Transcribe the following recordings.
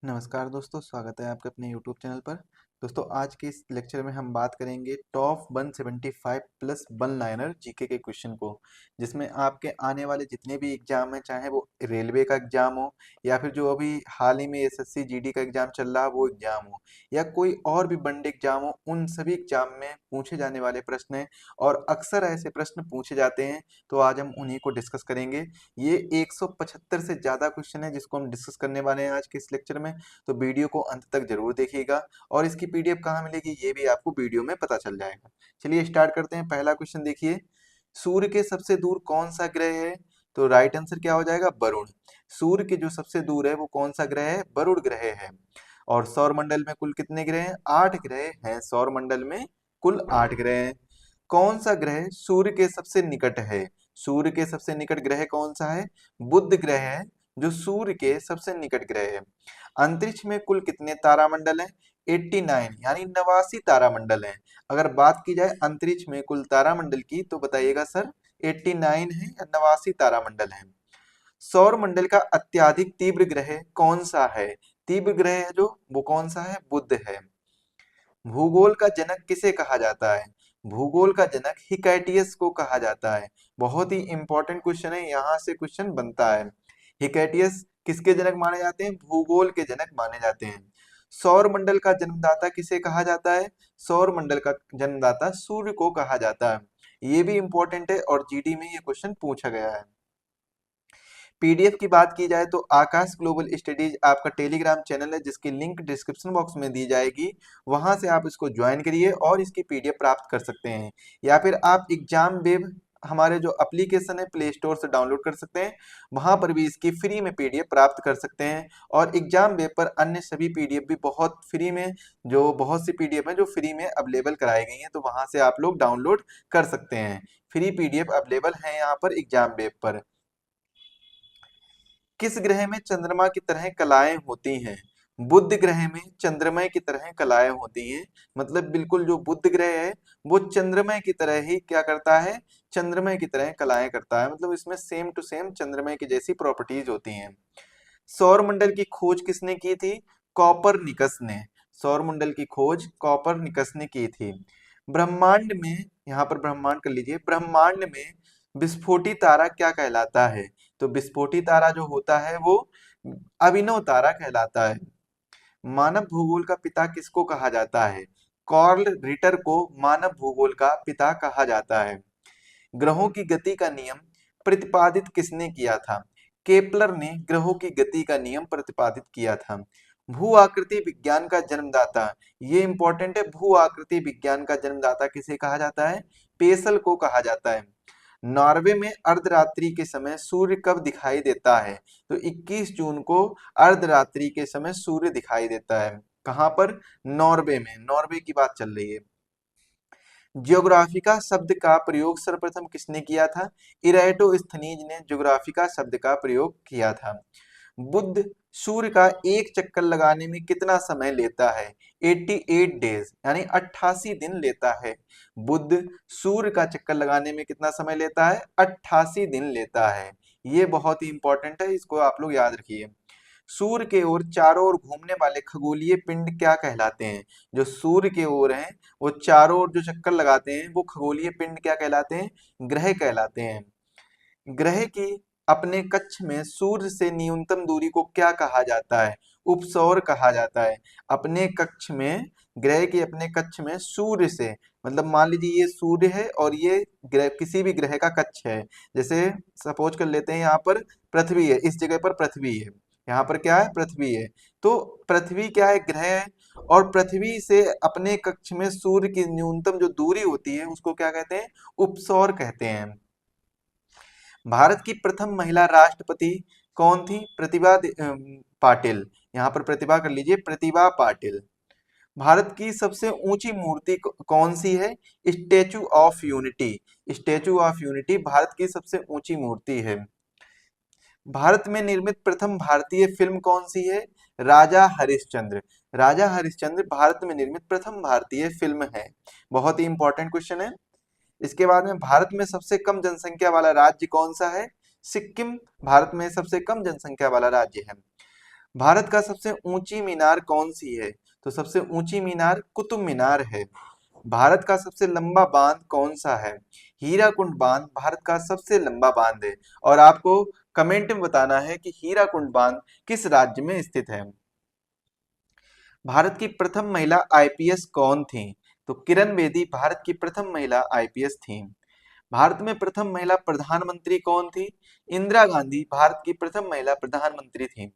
नमस्कार दोस्तों, स्वागत है आपके अपने यूट्यूब चैनल पर। दोस्तों, आज के इस लेक्चर में हम बात करेंगे top 175 plus one liner GK के क्वेश्चन को, जिसमें आपके आने वाले जितने भी एग्जाम हैं, चाहे वो रेलवे का एग्जाम हो या फिर जो अभी हाल ही में एसएससी जीडी का एग्जाम चल रहा है वो एग्जाम हो, या कोई और भी वनडे एग्जाम हो, उन सभी एग्जाम में पूछे जाने वाले प्रश्न हैं और अक्सर ऐसे प्रश्न पूछे जाते हैं। तो आज हम उन्हीं को डिस्कस करेंगे। ये 175 से ज़्यादा क्वेश्चन है जिसको हम डिस्कस करने वाले हैं आज के इस लेक्चर में। तो वीडियो को अंत तक जरूर देखिएगा और इसकी पीडीएफ कहाँ मिलेगी ये भी आपको वीडियो में पता चल जाएगा। चलिए स्टार्ट करते हैं। पहला क्वेश्चन देखिए, सूर्य के सबसे दूर कौन सा ग्रह है? तो राइट आंसर क्या हो जाएगा? वरुण। सूर्य के जो सबसे दूर है वो कौन सा ग्रह है? वरुण ग्रह है। और सौर मंडल में कुल कितने ग्रह हैं? 8 ग्रह हैं। सौर मंडल में कुल 8 ग्रह हैं। कौन सा ग्रह सूर्य के सबसे निकट है? सूर्य के सबसे निकट ग्रह कौन सा है? बुध ग्रह है, जो सूर्य के सबसे निकट ग्रह है। अंतरिक्ष में कुल कितने तारामंडल हैं? 89, यानी 89 तारामंडल हैं। अगर बात की जाए अंतरिक्ष में कुल तारामंडल की तो बताइएगा सर 89 है या 89 तारामंडल हैं। सौर मंडल का अत्यधिक तीव्र ग्रह कौन सा है? तीव्र ग्रह है जो वो कौन सा है? बुध है। भूगोल का जनक किसे कहा जाता है? भूगोल का जनक हिकैटियस को कहा जाता है। बहुत ही इंपॉर्टेंट क्वेश्चन है, यहाँ से क्वेश्चन बनता है। हिकैटियस किसके जनक माने जाते हैं? भूगोल के जनक माने जाते हैं। सौर मंडल का जन्मदाता किसे कहा जाता है? सौर मंडल का जन्मदाता सूर्य को कहा जाता है। ये भी इंपॉर्टेंट है और जीडी में ये क्वेश्चन पूछा गया है। पीडीएफ की बात की जाए तो आकाश ग्लोबल स्टडीज आपका टेलीग्राम चैनल है, जिसकी लिंक डिस्क्रिप्शन बॉक्स में दी जाएगी। वहां से आप इसको ज्वाइन करिए और इसकी पीडीएफ प्राप्त कर सकते हैं, या फिर आप एग्जाम वेब हमारे जो एप्लीकेशन है प्ले स्टोर से डाउनलोड कर सकते हैं। वहां पर भी इसकी फ्री में पीडीएफ प्राप्त कर सकते हैं। और एग्जाम वेब पर अन्य सभी पीडीएफ भी बहुत फ्री में, जो बहुत सी पीडीएफ है जो फ्री में अवेलेबल कराई गई हैं, तो वहां से आप लोग डाउनलोड कर सकते हैं। फ्री पीडीएफ अवेलेबल है यहाँ पर एग्जाम वेब पर। किस ग्रह में चंद्रमा की तरह कलाएं होती हैं? बुध ग्रह में चंद्रमा की तरह कलाएं होती हैं। मतलब बिल्कुल जो बुध ग्रह है वो चंद्रमा की तरह ही क्या करता है? चंद्रमा की तरह कलाएं करता है। मतलब इसमें सेम टू सेम चंद्रमा की जैसी प्रॉपर्टीज होती हैं। सौरमंडल की खोज किसने की थी? कॉपरनिकस ने। सौरमंडल की खोज कॉपरनिकस ने की थी। ब्रह्मांड में, यहाँ पर ब्रह्मांड कर लीजिए, ब्रह्मांड में विस्फोटी तारा क्या कहलाता है? तो विस्फोटी तारा जो होता है वो अभिनव तारा कहलाता है। मानव भूगोल का पिता किसको कहा जाता है? कार्ल रिटर को मानव भूगोल का पिता कहा जाता है। ग्रहों की गति का नियम प्रतिपादित किसने किया था? केपलर ने ग्रहों की गति का नियम प्रतिपादित किया था। भू आकृति विज्ञान का जन्मदाता, ये इंपॉर्टेंट है, भू आकृति विज्ञान का जन्मदाता किसे कहा जाता है? पेसल को कहा जाता है। नॉर्वे में अर्धरात्रि के समय सूर्य कब दिखाई देता है? तो 21 जून को अर्धरात्रि के समय सूर्य दिखाई देता है। कहां पर? नॉर्वे में। नॉर्वे की बात चल रही है। ज्योग्राफिका शब्द का प्रयोग सर्वप्रथम किसने किया था? इराटोस्थनीज ने ज्योग्राफिका शब्द का प्रयोग किया था। बुध सूर्य का एक चक्कर लगाने में कितना समय लेता है? 88 डेज, यानी 88 दिन लेता है। बुध सूर्य का चक्कर लगाने में कितना समय लेता है? 88 दिन लेता है। ये बहुत ही इंपॉर्टेंट है, इसको आप लोग याद रखिए। सूर्य के ओर चारों ओर घूमने वाले खगोलीय पिंड क्या कहलाते हैं? जो सूर्य के ओर हैं वो चारों ओर जो चक्कर लगाते हैं वो खगोलीय पिंड क्या कहलाते हैं? ग्रह कहलाते हैं। ग्रह की अपने कक्ष में सूर्य से न्यूनतम दूरी को क्या कहा जाता है? उपसौर कहा जाता है। अपने कक्ष में, ग्रह के अपने कक्ष में सूर्य से, मतलब मान लीजिए ये सूर्य है और ये ग्रह, किसी भी ग्रह का कक्ष है। जैसे सपोज कर लेते हैं यहाँ पर पृथ्वी है, इस जगह पर पृथ्वी है, यहाँ पर क्या है? पृथ्वी है। तो पृथ्वी क्या है? ग्रह है। और पृथ्वी से अपने कक्ष में सूर्य की न्यूनतम जो दूरी होती है उसको क्या कहते हैं? उपसौर कहते हैं। भारत की प्रथम महिला राष्ट्रपति कौन थी? पाटिल। यहाँ पर प्रतिभा कर लीजिए, प्रतिभा पाटिल। भारत की सबसे ऊंची मूर्ति कौन सी है? Statue of unity. Statue of unity Bharat की सबसे ऊंची मूर्ति है। भारत में निर्मित प्रथम भारतीय फिल्म कौन सी है? राजा हरिश्चंद्र। राजा हरिश्चंद्र भारत में निर्मित प्रथम भारतीय फिल्म है। बहुत ही इंपॉर्टेंट क्वेश्चन है। इसके बाद में भारत में सबसे कम जनसंख्या वाला राज्य कौन सा है? सिक्किम भारत में सबसे कम जनसंख्या वाला राज्य है। भारत का सबसे ऊंची मीनार कौन सी है? तो सबसे ऊंची मीनार कुतुब मीनार है। भारत का सबसे लंबा बांध कौन सा है? हीराकुंड बांध भारत का सबसे लंबा बांध है। और आपको कमेंट में बताना है कि हीराकुंड बांध किस राज्य में स्थित है। भारत की प्रथम महिला आईपीएस कौन थी? तो किरण बेदी भारत की प्रथम महिला आईपीएस थी। भारत में प्रथम महिला प्रधानमंत्री कौन थी? इंदिरा गांधी भारत की प्रथम महिला प्रधानमंत्री थी।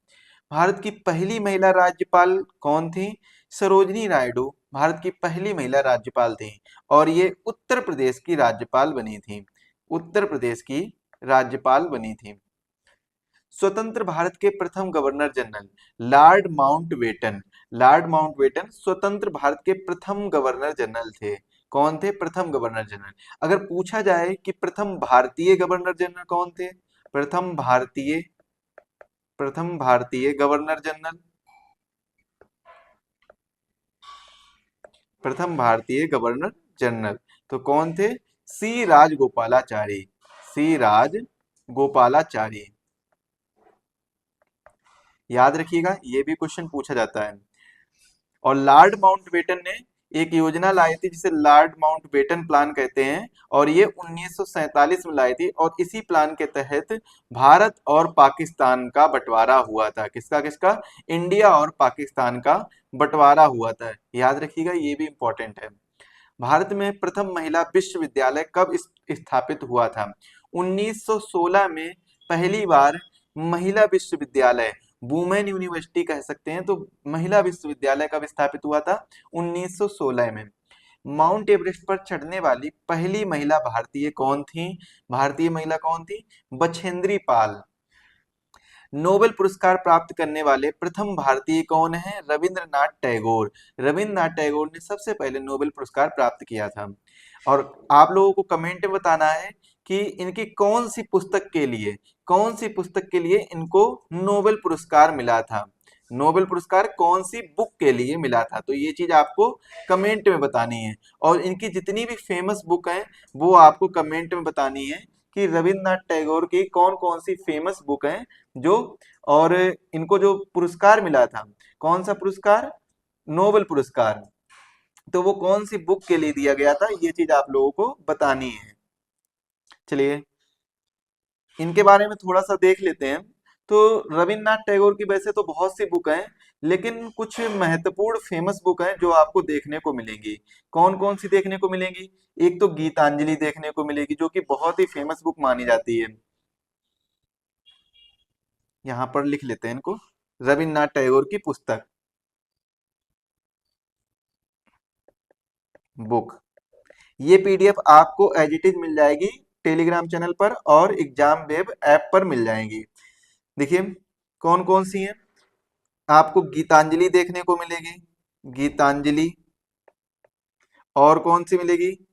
भारत की पहली महिला राज्यपाल कौन थी? सरोजिनी नायडू भारत की पहली महिला राज्यपाल थी। और ये उत्तर प्रदेश की राज्यपाल बनी थी। उत्तर प्रदेश की राज्यपाल बनी थी। स्वतंत्र भारत के प्रथम governor general Lord Mountbatten. Lord Mountbatten स्वतंत्र भारत के प्रथम गवर्नर जनरल थे। कौन थे? प्रथम गवर्नर जनरल। अगर पूछा जाए कि प्रथम भारतीय गवर्नर जनरल कौन थे? प्रथम भारतीय गवर्नर जनरल, प्रथम भारतीय गवर्नर जनरल तो कौन थे? सी राजगोपालाचारी। सी राजगोपालाचारी। याद रखिएगा, ये भी क्वेश्चन पूछा जाता है। और लॉर्ड माउंटबेटन ने एक योजना लाई थी जिसे लॉर्ड माउंटबेटन प्लान कहते हैं। और ये 1947 में लाई थी। और इसी प्लान के तहत भारत और पाकिस्तान का बंटवारा हुआ था। किसका किसका? इंडिया और पाकिस्तान का बंटवारा हुआ था। याद रखिएगा, ये भी इंपॉर्टेंट है। भारत में प्रथम महिला विश्वविद्यालय कब स्थापित हुआ था? 1916 में पहली बार महिला विश्वविद्यालय, वुमेन यूनिवर्सिटी कह सकते हैं, तो महिला विश्वविद्यालय कब स्थापित हुआ था? 1916 में। माउंट एवरेस्ट पर चढ़ने वाली पहली महिला भारतीय कौन थी? भारतीय महिला कौन थी? बछेंद्री पाल। नोबेल पुरस्कार प्राप्त करने वाले प्रथम भारतीय कौन है? रविंद्रनाथ टैगोर। रविंद्रनाथ टैगोर ने सबसे पहले नोबेल पुरस्कार प्राप्त किया था। और आप लोगों को कमेंट में बताना है कि इनकी कौन सी पुस्तक के लिए इनको नोबेल पुरस्कार मिला था। नोबेल पुरस्कार कौन सी बुक के लिए मिला था, तो ये चीज आपको कमेंट में बतानी है। और इनकी जितनी भी फेमस बुक हैं वो आपको कमेंट में बतानी है कि रविंद्रनाथ टैगोर की कौन कौन सी फेमस बुक हैं जो, और इनको जो पुरस्कार मिला था, कौन सा पुरस्कार? नोबेल पुरस्कार, तो वो कौन सी बुक के लिए दिया गया था, ये चीज आप लोगों को बतानी है। चलिए इनके बारे में थोड़ा सा देख लेते हैं। तो रविन्द्रनाथ टैगोर की वैसे तो बहुत सी बुक हैं, लेकिन कुछ महत्वपूर्ण फेमस बुक हैं जो आपको देखने को मिलेंगी। कौन कौन सी देखने को मिलेंगी? एक तो गीतांजलि देखने को मिलेगी, जो कि बहुत ही फेमस बुक मानी जाती है। यहाँ पर लिख लेते हैं इनको, रविन्द्रनाथ टैगोर की पुस्तक, बुक। ये पीडीएफ आपको एज इट इज मिल जाएगी टेलीग्राम चैनल पर और एग्जाम वेब ऐप पर मिल जाएंगी। देखिए कौन कौन सी हैं। आपको गीतांजलि देखने को मिलेगी, गीतांजलि। और कौन सी मिलेगी?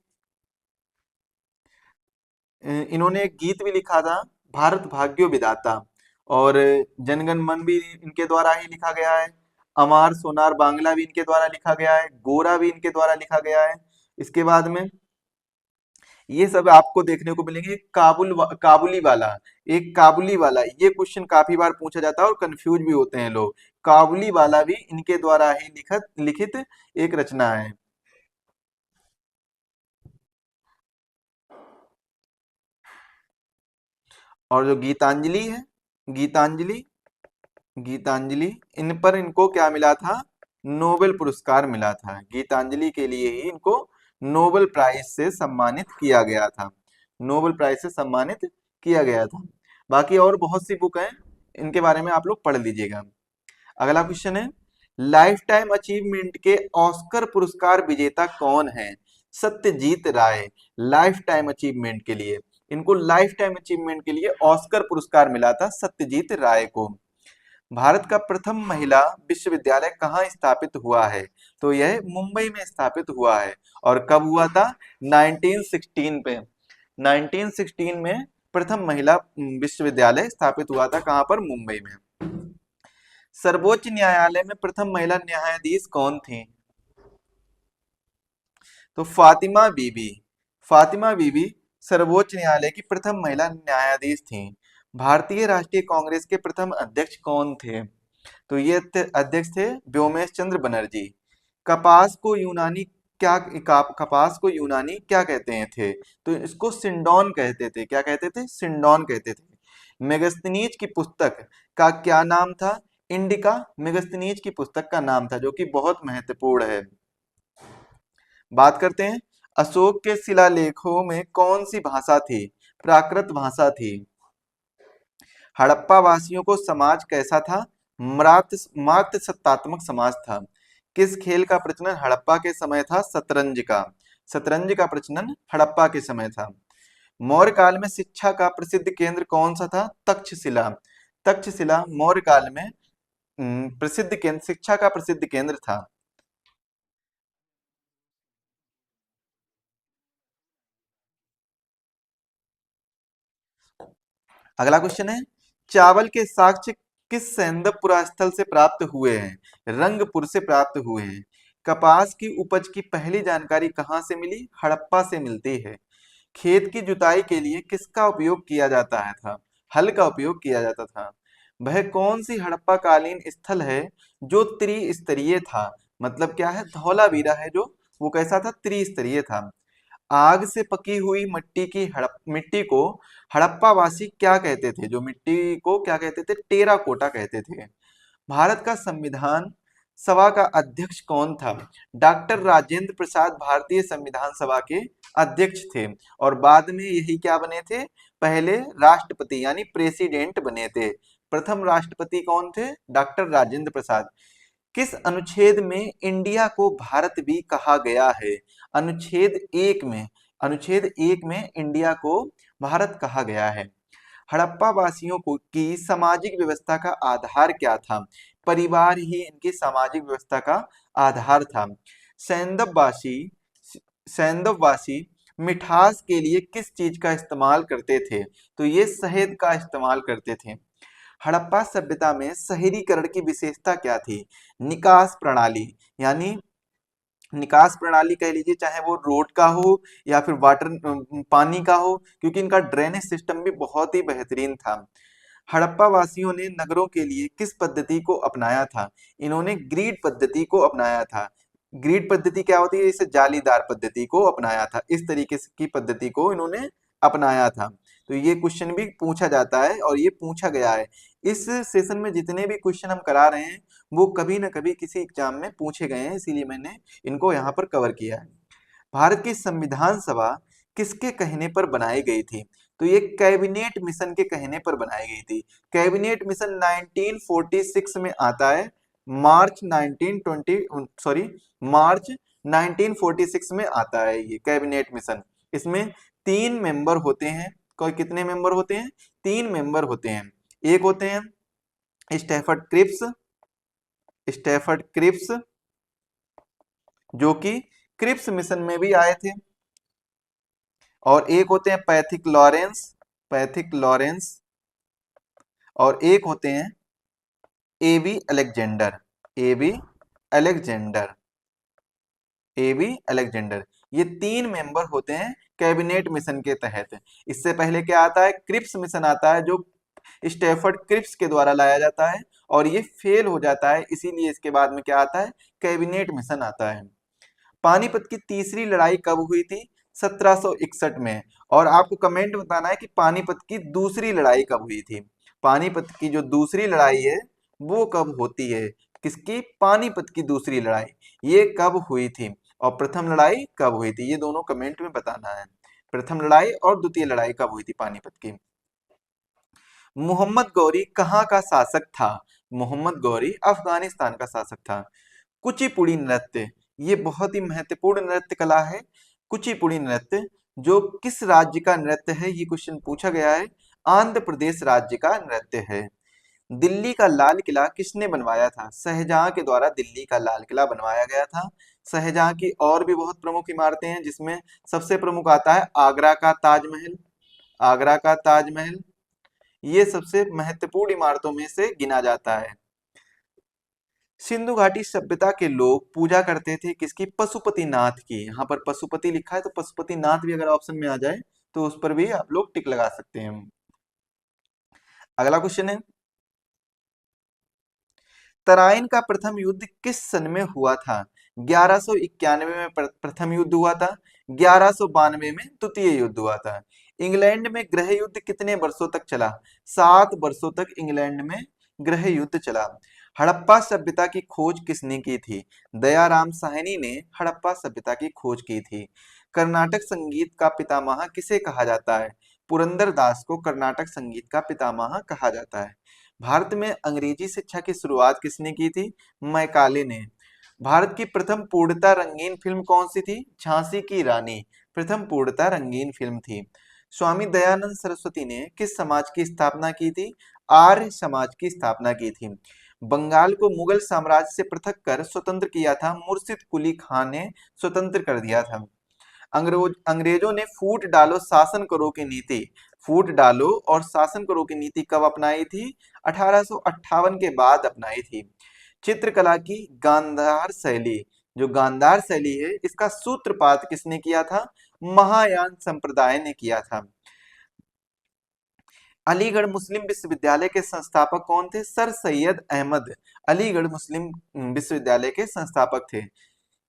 इन्होंने एक गीत भी लिखा था, भारत भाग्यो विधाता। और जनगण मन भी इनके द्वारा ही लिखा गया है। अमार सोनार बांग्ला भी इनके द्वारा लिखा गया है। गोरा भी इनके द्वारा लिखा गया है। इसके बाद में ये सब आपको देखने को मिलेंगे। काबुली वाला, एक काबुली वाला, ये क्वेश्चन काफी बार पूछा जाता है और कंफ्यूज भी होते हैं लोग। काबुली वाला भी इनके द्वारा ही लिखित एक रचना है। और जो गीतांजलि है, गीतांजलि, गीतांजलि, इन पर इनको क्या मिला था? नोबेल पुरस्कार मिला था। गीतांजलि के लिए ही इनको नोबेल प्राइज से सम्मानित किया गया था। नोबेल प्राइज से सम्मानित किया गया था। बाकी और बहुत सी बुक हैं, इनके बारे में आप लोग पढ़ लीजिएगा। अगला क्वेश्चन है, लाइफ टाइम अचीवमेंट के ऑस्कर पुरस्कार विजेता कौन है? सत्यजीत राय। लाइफ टाइम अचीवमेंट के लिए, इनको लाइफ टाइम अचीवमेंट के लिए ऑस्कर पुरस्कार मिला था सत्यजीत राय को। भारत का प्रथम महिला विश्वविद्यालय कहाँ स्थापित हुआ है? तो यह मुंबई में स्थापित हुआ है। और कब हुआ था? 1916 पे। 1916 में प्रथम महिला विश्वविद्यालय स्थापित हुआ था। कहाँ पर? मुंबई में। सर्वोच्च न्यायालय में प्रथम महिला न्यायाधीश कौन थी? तो फातिमा बीबी। फातिमा बीबी सर्वोच्च न्यायालय की प्रथम महिला न्यायाधीश थी। भारतीय राष्ट्रीय कांग्रेस के प्रथम अध्यक्ष कौन थे? तो ये अध्यक्ष थे व्योमेश चंद्र बनर्जी। कपास को यूनानी कपास को यूनानी क्या कहते हैं थे? तो इसको सिंडोन कहते थे। क्या कहते थे? सिंडोन कहते थे। मेगस्थनीज की पुस्तक का क्या नाम था? इंडिका मेगस्थनीज की पुस्तक का नाम था, जो कि बहुत महत्वपूर्ण है। बात करते हैं अशोक के शिलालेखों में कौन सी भाषा थी? प्राकृत भाषा थी। हड़प्पा वासियों को समाज कैसा था? मात्र सत्तात्मक समाज था। किस खेल का प्रचलन हड़प्पा के समय था? शतरंज का। शतरंज का प्रचलन हड़प्पा के समय था। मौर्य काल में शिक्षा का प्रसिद्ध केंद्र कौन सा था? तक्षशिला। तक्षशिला मौर्य काल में प्रसिद्ध केंद्र, शिक्षा का प्रसिद्ध केंद्र था। अगला क्वेश्चन है, चावल के साक्ष्य किस सैंदव स्थल से प्राप्त हुए हैं? रंगपुर से प्राप्त हुए हैं। कपास की उपज की पहली जानकारी कहाँ से मिली? हड़प्पा से मिलती है। खेत की जुताई के लिए किसका उपयोग किया जाता है था? हल का उपयोग किया जाता था। वह कौन सी हड़प्पा कालीन स्थल है जो त्रिस्तरीय था? मतलब क्या है? धौलावीरा है जो, वो कैसा था? त्रिस्तरीय था। आग से पकी हुई मिट्टी को हड़प्पा वासी क्या कहते थे? जो मिट्टी को क्या कहते थे? टेराकोटा कहते थे। भारत का संविधान सभा का अध्यक्ष कौन था? डॉक्टर राजेंद्र प्रसाद भारतीय संविधान सभा के अध्यक्ष थे, और बाद में यही क्या बने थे? पहले राष्ट्रपति यानी प्रेसिडेंट बने थे। प्रथम राष्ट्रपति कौन थे? डॉक्टर राजेंद्र प्रसाद। किस अनुच्छेद में इंडिया को भारत भी कहा गया है? अनुच्छेद एक में। अनुच्छेद एक में इंडिया को भारत कहा गया है। हड़प्पा वासियों को की सामाजिक व्यवस्था का आधार क्या था? परिवार ही इनकी सामाजिक व्यवस्था का आधार था। सैंदववासी सैंदववासी मिठास के लिए किस चीज का इस्तेमाल करते थे? तो ये शहद का इस्तेमाल करते थे। हड़प्पा सभ्यता में शहरीकरण की विशेषता क्या थी? निकास प्रणाली, यानी निकास प्रणाली कह लीजिए, चाहे वो रोड का हो या फिर पानी का हो, क्योंकि इनका ड्रेनेज सिस्टम भी बहुत ही बेहतरीन था। हड़प्पा वासियों ने नगरों के लिए किस पद्धति को अपनाया था? इन्होंने ग्रिड पद्धति को अपनाया था। ग्रिड पद्धति क्या होती है? इसे जालीदार पद्धति को अपनाया था। इस तरीके की पद्धति को इन्होंने अपनाया था। तो ये क्वेश्चन भी पूछा जाता है और ये पूछा गया है। इस सेशन में जितने भी क्वेश्चन हम करा रहे हैं वो कभी ना कभी किसी एग्जाम में पूछे गए हैं, इसीलिए मैंने इनको यहाँ पर कवर किया है। भारत की संविधान सभा किसके कहने पर बनाई गई थी? तो ये कैबिनेट मिशन के कहने पर बनाई गई थी। कैबिनेट मिशन 1946 में आता है। मार्च 1946 में आता है ये कैबिनेट मिशन। इसमें 3 मेंबर होते हैं। कोई कितने मेंबर होते हैं? 3 मेंबर होते हैं। एक होते हैं स्टेफर्ड क्रिप्स, जो कि क्रिप्स मिशन में भी आए थे। और एक होते हैं पैथिक लॉरेंस, और एक होते हैं AB Alexander AB Alexander AB Alexander. ये 3 मेंबर होते हैं कैबिनेट मिशन के तहत। इससे पहले क्या आता है? क्रिप्स मिशन आता है, जो स्टेफर्ड क्रिप्स के द्वारा लाया जाता है और ये फेल हो जाता है, इसीलिए इसके बाद में क्या आता है? कैबिनेट मिशन आता है। पानीपत की तीसरी लड़ाई कब हुई थी? 1761 में। और आपको कमेंट बताना है कि पानीपत की दूसरी लड़ाई कब हुई थी। पानीपत की जो दूसरी लड़ाई है वो कब होती है? किसकी? पानीपत की दूसरी लड़ाई, ये कब हुई थी? और प्रथम लड़ाई कब हुई थी? ये दोनों कमेंट में बताना है। प्रथम लड़ाई और द्वितीय लड़ाई कब हुई थी पानीपत की? मोहम्मद गौरी कहाँ का शासक था? मोहम्मद गौरी अफगानिस्तान का शासक था। कुचिपुड़ी नृत्य, ये बहुत ही महत्वपूर्ण नृत्य कला है। कुचिपुड़ी नृत्य जो किस राज्य का नृत्य है? ये क्वेश्चन पूछा गया है। आंध्र प्रदेश राज्य का नृत्य है। दिल्ली का लाल किला किसने बनवाया था? शाहजहां के द्वारा दिल्ली का लाल किला बनवाया गया था। शाहजहां की और भी बहुत प्रमुख इमारतें हैं, जिसमें सबसे प्रमुख आता है आगरा का ताजमहल। आगरा का ताजमहल ये सबसे महत्वपूर्ण इमारतों में से गिना जाता है। सिंधु घाटी सभ्यता के लोग पूजा करते थे किसकी? पशुपतिनाथ की। यहाँ पर पशुपति लिखा है, तो पशुपतिनाथ भी अगर ऑप्शन में आ जाए तो उस पर भी आप लोग टिक लगा सकते हैं। अगला क्वेश्चन है, तराइन का प्रथम युद्ध किस सन में हुआ था? 1191 में प्रथम युद्ध हुआ था, 1192 में द्वितीय युद्ध हुआ था। इंग्लैंड में गृह युद्ध कितने वर्षों तक चला? 7 वर्षों तक इंग्लैंड में गृह युद्ध चला। हड़प्पा सभ्यता की खोज किसने की थी? दयाराम साहनी ने हड़प्पा सभ्यता की खोज की थी। कर्नाटक संगीत का पितामह किसे कहा जाता है? पुरंदर दास को कर्नाटक संगीत का पितामह कहा जाता है। भारत में अंग्रेजी शिक्षा की शुरुआत किसने की थी? मैकाले ने। भारत की प्रथम पूर्णतः रंगीन फिल्म कौन सी थी? झांसी की रानी प्रथम पूर्णतः रंगीन फिल्म थी। स्वामी दयानंद सरस्वती ने किस समाज की स्थापना की थी? आर्य समाज की स्थापना की थी। बंगाल को मुगल साम्राज्य से पृथक कर स्वतंत्र किया था मुर्शिद कुली खान ने स्वतंत्र कर दिया था। अंग्रेजों ने फूट डालो शासन करो की नीति, फूट डालो और शासन करो की नीति कब अपनाई थी? 1858 के बाद अपनाई थी। चित्रकला की गांधार शैली, जो गांधार शैली है, इसका सूत्रपात किसने किया था? महायान संप्रदाय ने किया था। अलीगढ़ मुस्लिम विश्वविद्यालय के संस्थापक कौन थे? सर सैयद अहमद अलीगढ़ मुस्लिम विश्वविद्यालय के संस्थापक थे।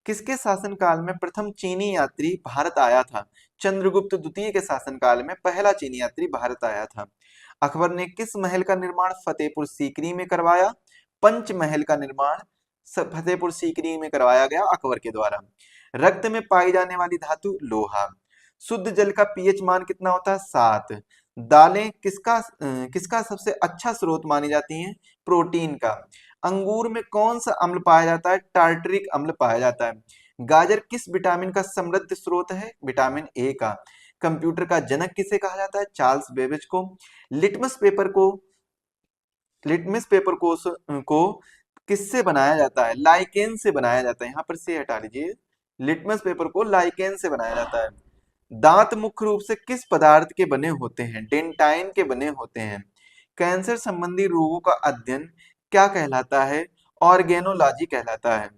किसके शासनकाल में प्रथम चीनी यात्री भारत आया था? चंद्रगुप्त द्वितीय के शासनकाल में पहला चीनी यात्री भारत आया था। अकबर ने किस महल का निर्माण फतेहपुर सीकरी में करवाया? पंचमहल का निर्माण फतेहपुर सीकरी में करवाया गया अकबर के द्वारा। रक्त में पाई जाने वाली धातु लोहा। शुद्ध जल का पीएच मान कितना होता है? 7। दालें किसका सबसे अच्छा स्रोत मानी जाती हैं? प्रोटीन का। अंगूर में कौन सा अम्ल पाया जाता है? टार्टरिक अम्ल पाया जाता है। गाजर किस विटामिन का समृद्ध स्रोत है? विटामिन ए का। कंप्यूटर का जनक किसे कहा जाता है? चार्ल्स बेबेज को। लिटमस पेपर को लिटमस पेपर को किससे बनाया जाता है? लाइकेन से बनाया जाता है। यहाँ पर से हटा लीजिए, लिटमस पेपर को लाइकेन से बनाया जाता है। दांत मुख्य रूप से किस पदार्थ के बने होते हैं? डेंटाइन के बने होते हैं। कैंसर संबंधी रोगों का अध्ययन क्या कहलाता है? ऑर्गेनोलॉजी कहलाता है।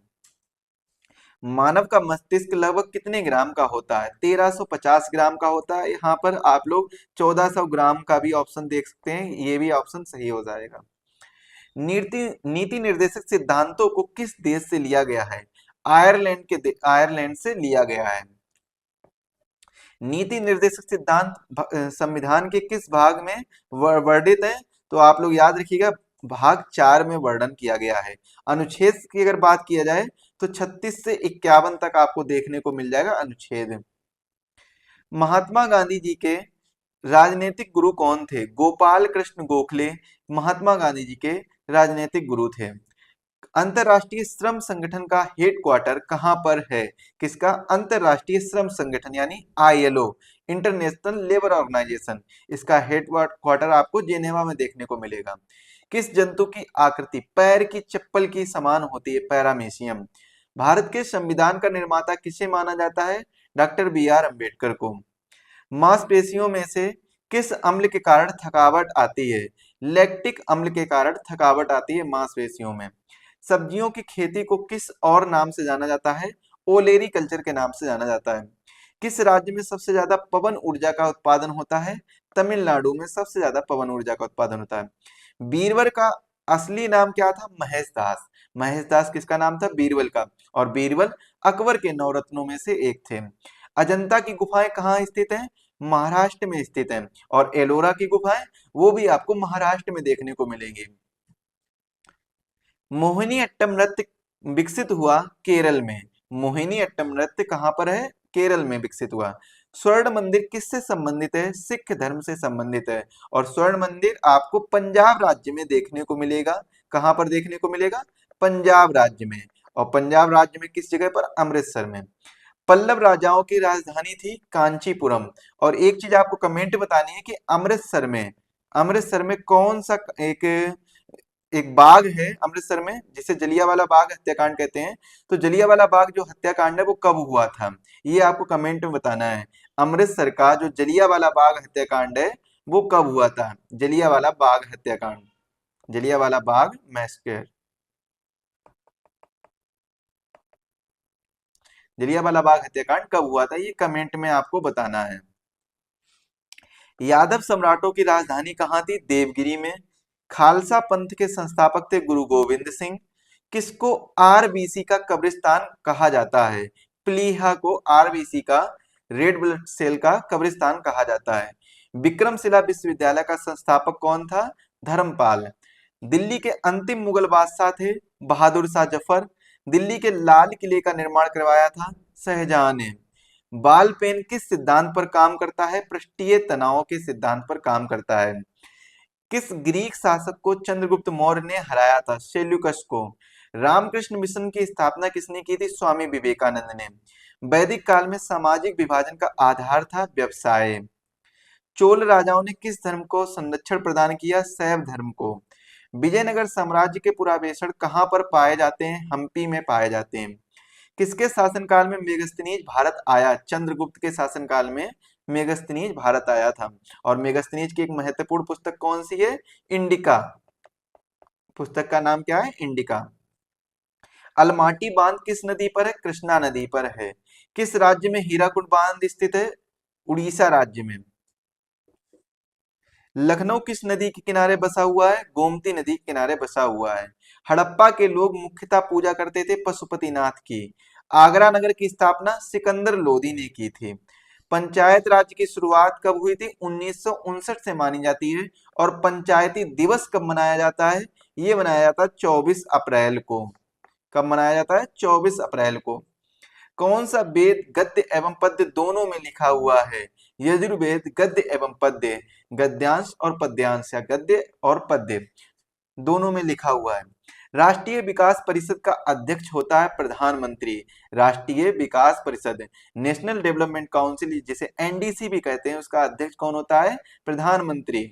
मानव का मस्तिष्क लगभग कितने ग्राम का होता है? 1350 ग्राम का होता है। यहाँ पर आप लोग 1400 ग्राम का भी ऑप्शन देख सकते हैं, ये भी ऑप्शन सही हो जाएगा। नीति नीति निर्देशक सिद्धांतों को किस देश से लिया गया है? आयरलैंड से लिया गया है। नीति निर्देशक सिद्धांत संविधान के किस भाग में वर्णित है? तो आप लोग याद रखिएगा, भाग 4 में वर्णन किया गया है। अनुच्छेद की अगर बात किया जाए तो 36 से 51 तक आपको देखने को मिल जाएगा अनुच्छेद। महात्मा गांधी जी के राजनीतिक गुरु कौन थे? गोपाल कृष्ण गोखले महात्मा गांधी जी के राजनीतिक गुरु थे। अंतरराष्ट्रीय श्रम संगठन का हेडक्वार्टर कहां पर है? किसका? अंतरराष्ट्रीय श्रम संगठन यानी आईएलओ, इंटरनेशनल लेबर ऑर्गेनाइजेशन। इसका हेडक्वार्टर आपको जेनेवा में देखने को मिलेगा। किस जंतु की आकृति पैर की चप्पल की समान होती है? पैरामीशियम। भारत के संविधान का निर्माता किसे माना जाता है? Doctor B R. अम्बेडकर को। मांसपेशियों में से किस अम्ल के कारण थकावट आती है? लैक्टिक अम्ल के कारण थकावट आती है मांसपेशियों में। सब्जियों की खेती को किस और नाम से जाना जाता है? ओलेरी कल्चर के नाम से जाना जाता है। किस राज्य में सबसे ज्यादा पवन ऊर्जा का उत्पादन होता है? तमिलनाडु में सबसे ज्यादा पवन ऊर्जा का उत्पादन होता है। बीरबल का असली नाम क्या था? महेश दास। महेश दास किसका नाम था? बीरबल का। और बीरबल अकबर के नवरत्नों में से एक थे। अजंता की गुफाएं कहाँ स्थित हैं? महाराष्ट्र में स्थित हैं। और एलोरा की गुफाएं वो भी आपको महाराष्ट्र में देखने को मिलेंगी। मोहिनी अट्टम नृत्य विकसित हुआ केरल में। मोहिनी अट्टम नृत्य कहां पर है? केरल में विकसित हुआ। स्वर्ण मंदिर किससे संबंधित है? सिख धर्म से संबंधित है। और स्वर्ण मंदिर आपको पंजाब राज्य में देखने को मिलेगा। कहां पर देखने को मिलेगा? पंजाब राज्य में। और पंजाब राज्य में किस जगह पर? अमृतसर में। पल्लव राजाओं की राजधानी थी कांचीपुरम। और एक चीज आपको कमेंट बतानी है कि अमृतसर में कौन सा एक एक बाग है अमृतसर में जिसे जलियांवाला बाग हत्याकांड कहते हैं। तो जलियांवाला बाग जो हत्याकांड है वो कब हुआ था, ये आपको कमेंट में बताना है। अमृतसर का जो जलियांवाला बाग हत्याकांड है वो कब हुआ था? जलियांवाला बाग हत्याकांड, जलियांवाला बाग मैसेकर, जलियांवाला बाग हत्याकांड कब हुआ था, ये कमेंट में आपको बताना है। यादव सम्राटों की राजधानी कहाँ थी? देवगिरी में। खालसा पंथ के संस्थापक थे गुरु गोविंद सिंह। किसको आरबीसी का कब्रिस्तान कहा जाता है? प्लीहा को आरबीसी का, रेड ब्लड सेल का कब्रिस्तान कहा जाता है। विक्रमशिला विश्वविद्यालय का संस्थापक कौन था? धर्मपाल। दिल्ली के अंतिम मुगल बादशाह थे बहादुर शाह जफर। दिल्ली के लाल किले का निर्माण करवाया था शाहजहां ने। बाल पेन किस सिद्धांत पर काम करता है? पृष्ठीय तनाव के सिद्धांत पर काम करता है। किस ग्रीक शासक को चंद्रगुप्त मौर्य ने हराया था? सेल्यूकस को। रामकृष्ण मिशन की स्थापना किसने की थी? स्वामी विवेकानंद ने। वैदिक काल में सामाजिक विभाजन का आधार था व्यवसाय। चोल राजाओं ने किस धर्म को संरक्षण प्रदान किया? शैव धर्म को। विजयनगर साम्राज्य के पुरावेषण कहाँ पर पाए जाते हैं? हम्पी में पाए जाते हैं। किसके शासनकाल में मेगस्थनीज भारत आया? चंद्रगुप्त के शासनकाल में मेगस्थनीज भारत आया था। और मेगस्थनीज की एक महत्वपूर्ण पुस्तक कौन सी है? इंडिका। पुस्तक का नाम क्या है? इंडिका। अलमाटी बांध किस नदी पर है? कृष्णा नदी पर है। किस राज्य में हीराकुद बांध स्थित है? उड़ीसा राज्य में। लखनऊ किस नदी के किनारे बसा हुआ है? गोमती नदी के किनारे बसा हुआ है। हड़प्पा के लोग मुख्यतः पूजा करते थे पशुपतिनाथ की। आगरा नगर की स्थापना सिकंदर लोदी ने की थी। पंचायत राज की शुरुआत कब हुई थी? 1959 से मानी जाती है। और पंचायती दिवस कब मनाया जाता है? ये मनाया जाता है 24 अप्रैल को। कब मनाया जाता है? 24 अप्रैल को। कौन सा वेद गद्य एवं पद्य दोनों में लिखा हुआ है? यजुर्वेद गद्य एवं पद्य, गद्यांश और पद्यांश, या गद्य और पद्य दोनों में लिखा हुआ है। राष्ट्रीय विकास परिषद का अध्यक्ष होता है प्रधानमंत्री। राष्ट्रीय विकास परिषद, नेशनल डेवलपमेंट काउंसिल, जिसे एनडीसी भी कहते हैं, उसका अध्यक्ष कौन होता है? प्रधानमंत्री।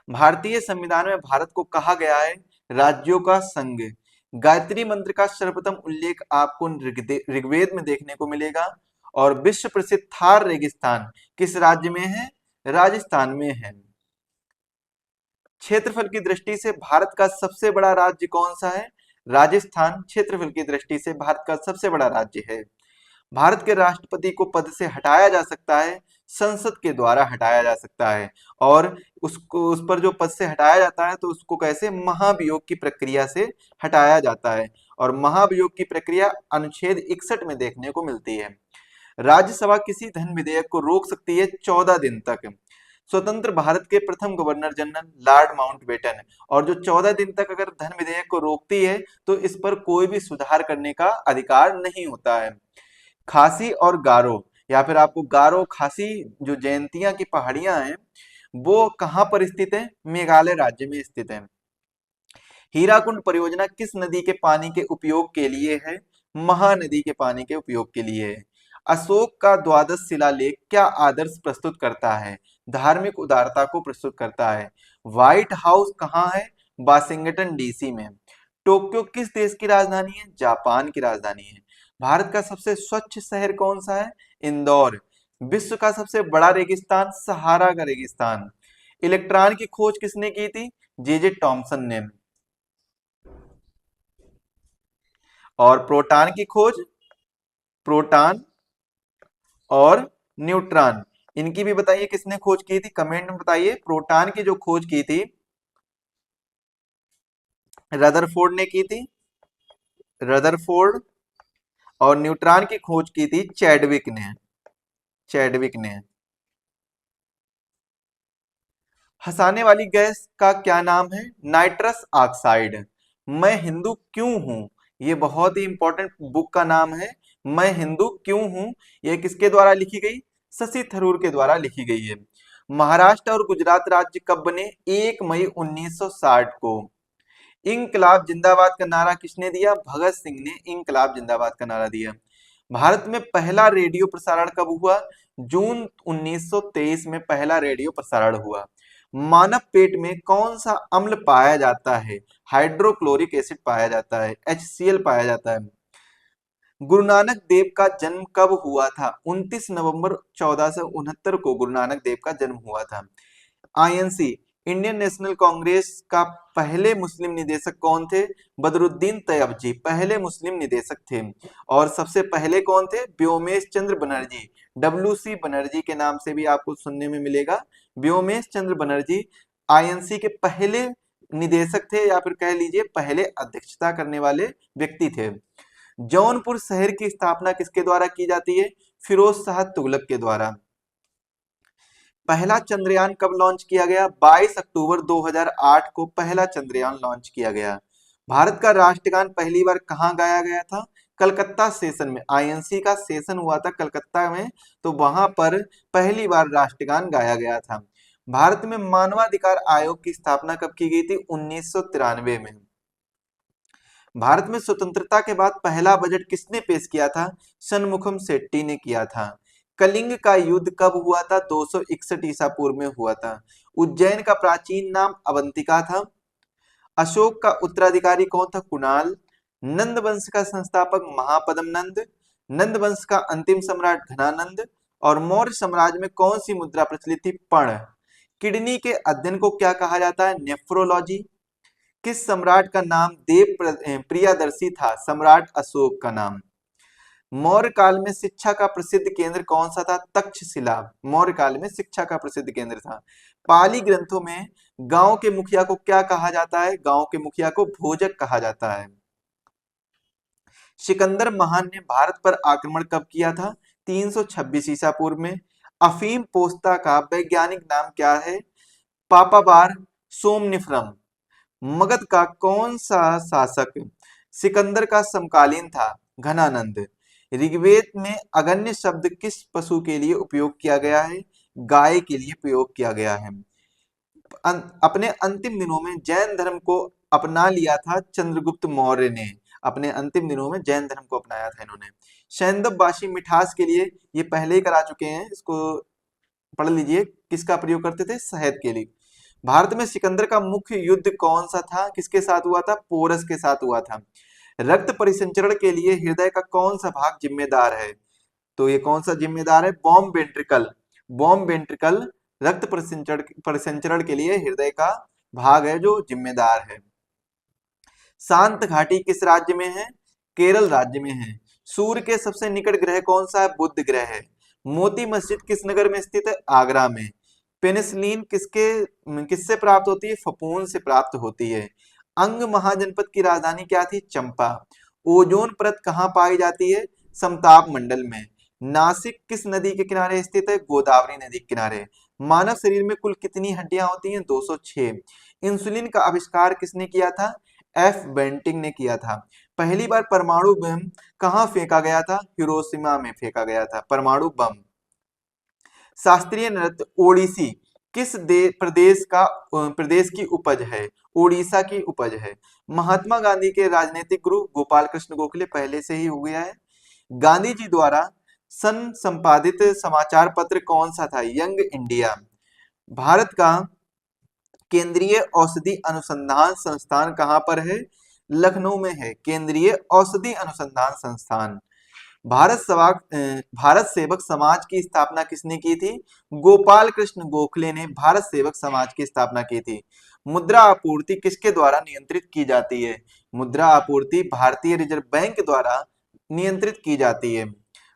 भारतीय संविधान में भारत को कहा गया है राज्यों का संघ। गायत्री मंत्र का सर्वप्रथम उल्लेख आपको ऋग्वेद में देखने को मिलेगा। और विश्व प्रसिद्ध थार रेगिस्तान किस राज्य में है? राजस्थान में है। क्षेत्रफल की दृष्टि से भारत का सबसे बड़ा राज्य कौन सा है? राजस्थान क्षेत्रफल की दृष्टि से भारत का सबसे बड़ा राज्य है। भारत के राष्ट्रपति को पद से हटाया जा सकता है, संसद के द्वारा हटाया जा सकता है। और उसको, उस पर जो पद से हटाया जाता है तो उसको कैसे? महाभियोग की प्रक्रिया से हटाया जाता है। और महाभियोग की प्रक्रिया अनुच्छेद 61 में देखने को मिलती है। राज्यसभा किसी धन विधेयक को रोक सकती है 14 दिन तक। स्वतंत्र भारत के प्रथम गवर्नर जनरल लॉर्ड माउंटबेटन। और जो 14 दिन तक अगर धन विधेयक को रोकती है तो इस पर कोई भी सुधार करने का अधिकार नहीं होता है। खासी और गारो, या फिर आपको गारो खासी जो जयंतिया की पहाड़ियां हैं, वो कहां पर स्थित है? मेघालय राज्य में स्थित है। हीराकुंड परियोजना किस नदी के पानी के उपयोग के लिए है? महानदी के पानी के उपयोग के लिए है। अशोक का द्वादश शिलालेख क्या आदर्श प्रस्तुत करता है? धार्मिक उदारता को प्रस्तुत करता है। व्हाइट हाउस कहाँ है? वाशिंगटन डीसी में। टोक्यो किस देश की राजधानी है? जापान की राजधानी है। भारत का सबसे स्वच्छ शहर कौन सा है? इंदौर। विश्व का सबसे बड़ा रेगिस्तान? सहारा का रेगिस्तान। इलेक्ट्रॉन की खोज किसने की थी? जे टॉमसन ने। और प्रोटॉन की खोज? प्रोटॉन और न्यूट्रॉन, इनकी भी बताइए किसने खोज की थी? कमेंट में बताइए। प्रोटॉन की जो खोज की थी रदरफोर्ड ने की थी, रदरफोर्ड। और न्यूट्रॉन की खोज की थी चैडविक ने, चैडविक ने। हंसाने वाली गैस का क्या नाम है? Nitrous oxide. मैं हिंदू क्यों हूं, ये बहुत ही इंपॉर्टेंट बुक का नाम है। मैं हिंदू क्यों हूं, ये किसके द्वारा लिखी गई? शशि थरूर के द्वारा लिखी गई है। महाराष्ट्र और गुजरात राज्य कब बने? 1 मई 1960 को। इंकलाब जिंदाबाद का नारा किसने दिया? भगत सिंह ने इंकलाब जिंदाबाद का नारा दिया। भारत में पहला रेडियो प्रसारण कब हुआ? जून 1923 में पहला रेडियो प्रसारण हुआ। मानव पेट में कौन सा अम्ल पाया जाता है? हाइड्रोक्लोरिक एसिड पाया जाता है, HCl पाया जाता है। गुरु नानक देव का जन्म कब हुआ था? 29 नवंबर 1469 को गुरु नानक देव का जन्म हुआ था। INC इंडियन नेशनल कांग्रेस का पहले मुस्लिम निदेशक कौन थे? बदरुद्दीन तैयबजी पहले मुस्लिम निदेशक थे। और सबसे पहले कौन थे? व्योमेश चंद्र बनर्जी, WC बनर्जी के नाम से भी आपको सुनने में मिलेगा। व्योमेश चंद्र बनर्जी आईएनसी के पहले निदेशक थे, या फिर कह लीजिए पहले अध्यक्षता करने वाले व्यक्ति थे। जौनपुर शहर की स्थापना किसके द्वारा की जाती है? फिरोज शाह तुगलक के द्वारा। पहला चंद्रयान कब लॉन्च किया गया? 22 अक्टूबर 2008 को पहला चंद्रयान लॉन्च किया गया। भारत का राष्ट्रगान पहली बार कहाँ गाया गया था? कलकत्ता सेशन में। आईएनसी का सेशन हुआ था कलकत्ता में, तो वहां पर पहली बार राष्ट्रगान गाया गया था। भारत में मानवाधिकार आयोग की स्थापना कब की गई थी? 1993 में। भारत में स्वतंत्रता के बाद पहला बजट किसने पेश किया था? शनमुखम शेट्टी ने किया था। कलिंग का युद्ध कब हुआ था? 261 ईसा पूर्व में हुआ था। उज्जैन का प्राचीन नाम अवंतिका था। अशोक का उत्तराधिकारी कौन था? कुणाल। नंद वंश का संस्थापक महापद्म नंद। नंद वंश का अंतिम सम्राट घनानंद। और मौर्य साम्राज्य में कौन सी मुद्रा प्रचलित थी? पर्ण। किडनी के अध्ययन को क्या कहा जाता है? नेफ्रोलॉजी। किस सम्राट का नाम देव प्रियदर्शी था? सम्राट अशोक का नाम। मौर्य काल में शिक्षा का प्रसिद्ध केंद्र कौन सा था? तक्षशिला। मौर्य काल में शिक्षा का प्रसिद्ध केंद्र था। पाली ग्रंथों में गांव के मुखिया को क्या कहा जाता है? गांव के मुखिया को भोजक कहा जाता है। सिकंदर महान ने भारत पर आक्रमण कब किया था? 326 ईसा पूर्व में। अफीम पोस्ता का वैज्ञानिक नाम क्या है? पापाबार सोमनिफरम। मगध का कौन सा शासक सिकंदर का समकालीन था? घनानंद। ऋग्वेद में अगन्य शब्द किस पशु के लिए उपयोग किया गया है? गाय के लिए प्रयोग किया गया है। अपने अंतिम दिनों में जैन धर्म को अपना लिया था चंद्रगुप्त मौर्य ने। अपने अंतिम दिनों में जैन धर्म को अपनाया था इन्होंने। सैंदववासी मिठास के लिए, ये पहले ही करा चुके हैं, इसको पढ़ लीजिए, किसका प्रयोग करते थे? शहद के लिए। भारत में सिकंदर का मुख्य युद्ध कौन सा था? किसके साथ हुआ था? पोरस के साथ हुआ था। रक्त परिसंचरण के लिए हृदय का कौन सा भाग जिम्मेदार है? तो ये कौन सा जिम्मेदार है? Bomb ventricle. बॉम्ब वेंट्रिकल रक्त परिसंचरण के लिए हृदय का भाग है जो जिम्मेदार है। शांत घाटी किस राज्य में है? केरल राज्य में है। सूर्य के सबसे निकट ग्रह कौन सा है? बुध ग्रह है। मोती मस्जिद किस नगर में स्थित है? आगरा में। पेनिसिलिन किससे प्राप्त होती है? फफूंद से प्राप्त होती है। अंग महाजनपद की राजधानी क्या थी? चंपा। ओजोन परत कहाँ पाई जाती है? समताप मंडल में। नासिक किस नदी के किनारे स्थित है? गोदावरी नदी के किनारे। मानव शरीर में कुल कितनी हड्डियां होती हैं? 206। इंसुलिन का आविष्कार किसने किया था? एफ बेंटिंग ने किया था। पहली बार परमाणु बम कहाँ फेंका गया था? हिरोशिमा में फेंका गया था परमाणु बम। शास्त्रीय नृत्य ओडिसी किस प्रदेश की उपज है? ओडिशा की उपज है। महात्मा गांधी के राजनीतिक गुरु गोपाल कृष्ण गोखले पहले से ही हो गया है। गांधी जी द्वारा संपादित समाचार पत्र कौन सा था? Young India. भारत का केंद्रीय औषधि अनुसंधान संस्थान कहाँ पर है? लखनऊ में है केंद्रीय औषधि अनुसंधान संस्थान। भारत सेवक समाज की स्थापना किसने की थी? गोपाल कृष्ण गोखले ने भारत सेवक समाज की स्थापना की थी। मुद्रा आपूर्ति किसके द्वारा नियंत्रित की जाती है? मुद्रा आपूर्ति भारतीय रिजर्व बैंक द्वारा नियंत्रित की जाती है।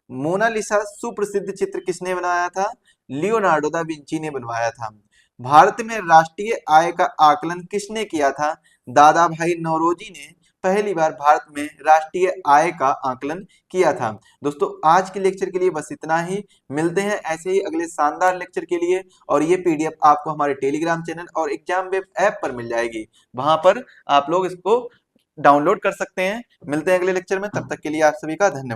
मोनालिसा सुप्रसिद्ध चित्र किसने बनाया था? लियोनार्डो दा विंची ने बनवाया था। भारत में राष्ट्रीय आय का आकलन किसने किया था? दादा भाई नौरोजी ने पहली बार भारत में राष्ट्रीय आय का आकलन किया था। दोस्तों आज के लेक्चर के लिए बस इतना ही। मिलते हैं ऐसे ही अगले शानदार लेक्चर के लिए, और ये पीडीएफ आपको हमारे टेलीग्राम चैनल और एग्जाम वेब ऐप पर मिल जाएगी। वहां पर आप लोग इसको डाउनलोड कर सकते हैं। मिलते हैं अगले लेक्चर में, तब तक के लिए आप सभी का धन्यवाद।